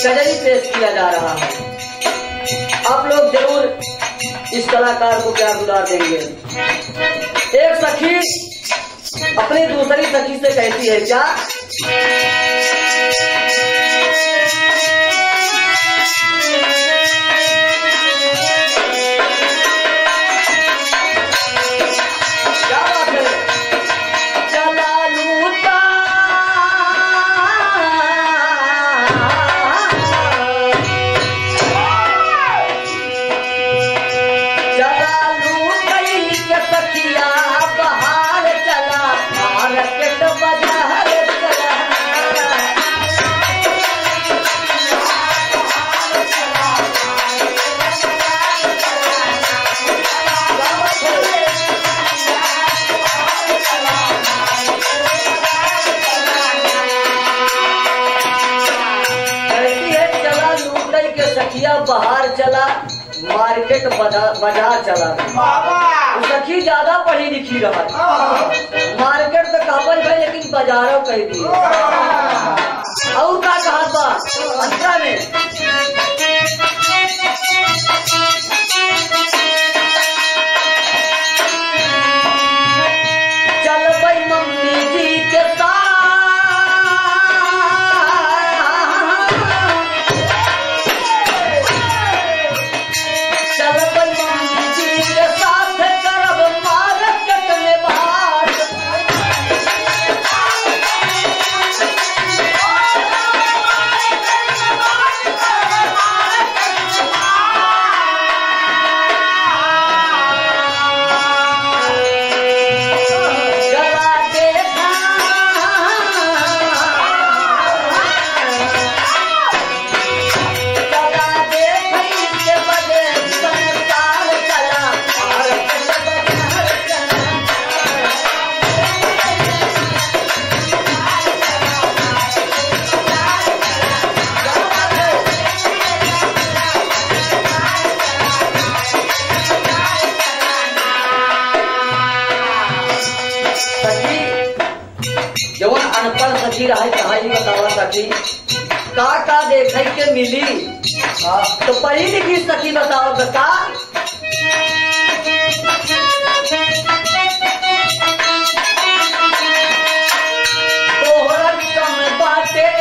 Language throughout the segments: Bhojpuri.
गजल पेश किया जा रहा है। आप लोग जरूर इस कलाकार को प्यार दुलार देंगे। एक सखी अपनी दूसरी सखी से कहती है क्या, बाहर चला मार्केट बाजार चला। सखी ज्यादा पढ़ी लिखी रहा, मार्केट तो काबल भाई लेकिन बाजारों कह दी। और का कहा था अंतरा में, चल भाई मम्मी जी के साथ, सखी रहा कहानी बतावा सखी का देखे के मिली। तो पढ़ी लिखी सखी बताओ का तोहरा कम बाटे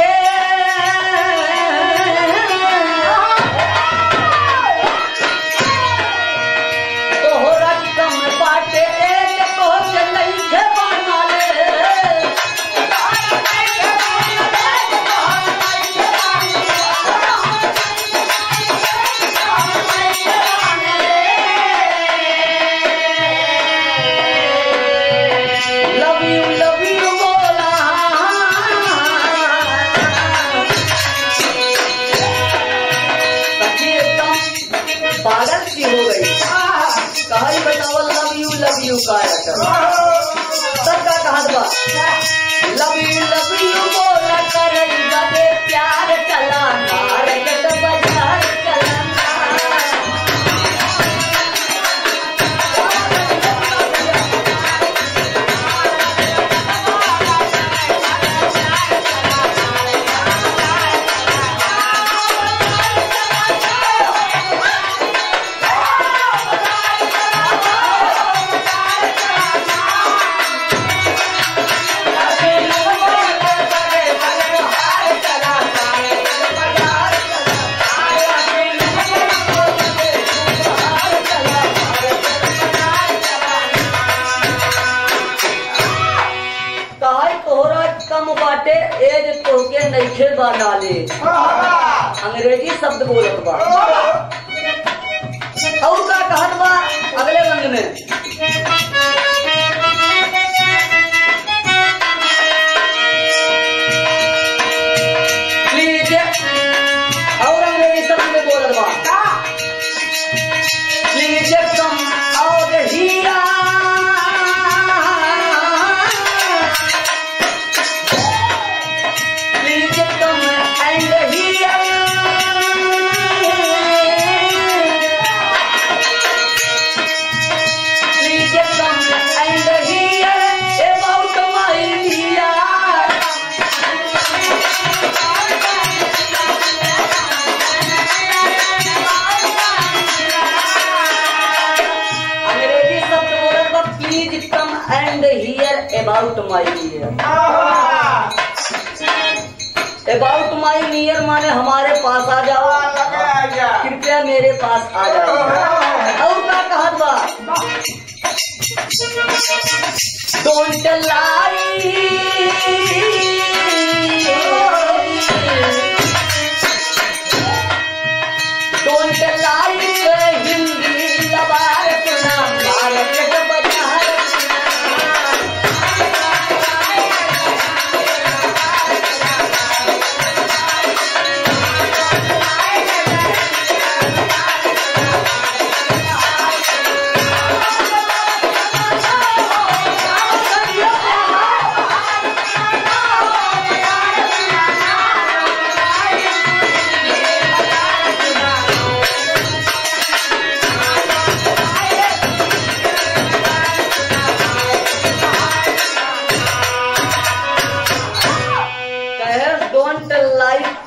पागल सी हो गई। कहानी बताओ लव यू का सबका कहा लव यू बोला कर प्यार चला मार्केट बाजार चला। एज तोहके नइखे बनाले अंग्रेजी शब्द बोलत बा। और का कहत बा अगले रंग में, प्लीज और अंग्रेजी शब्द में बोलत बा प्लीज कम और हिया माई डियर। अबाउट माई नियर माने हमारे पास आ जाओ, कृपया मेरे पास आ जाओ। और क्या कहत बा, don't lie don't lie Hindi लबार सुना मार्केट बाजार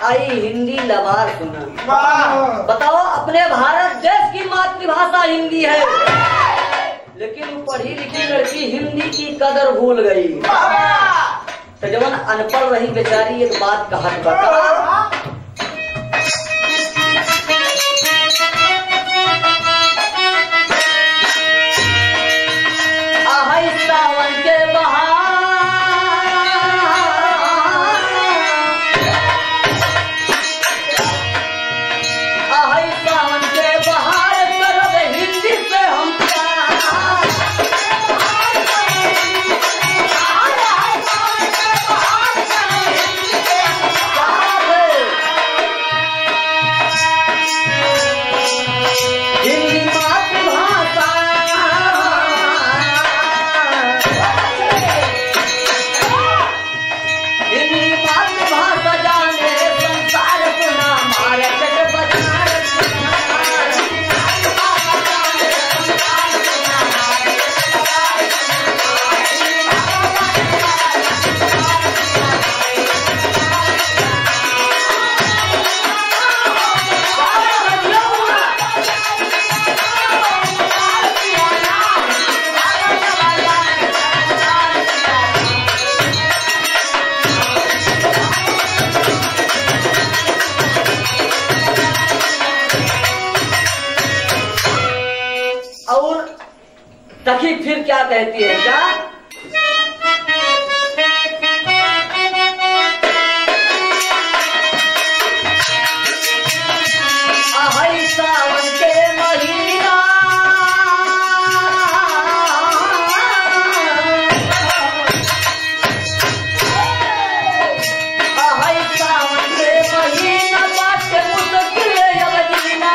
आई हिंदी लबार सुना। बताओ, अपने भारत देश की मातृभाषा हिंदी है, लेकिन पढ़ी लिखी लड़की हिंदी की कदर भूल गई। तो जवन अनपढ़ रही बेचारी एक बात कहत बता, आहै सावन के बहार सखी फिर क्या कहती है, क्या आहै सावन के महीना आहै सावन के महीना बाटे मुश्किल जीना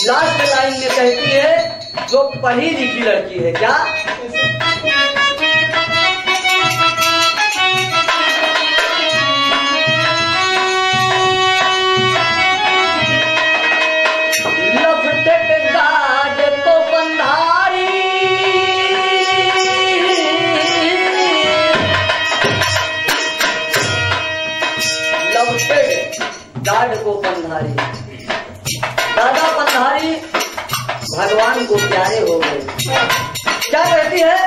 लास्ट लाइन में कहती है, जो पढ़ी लिखी लड़की है, क्या लफटेड गार्ड को बंधारी लफटेड गार्ड को बंधारी। दादा पंधारी भगवान को प्यारे हो गए। क्या कहती है,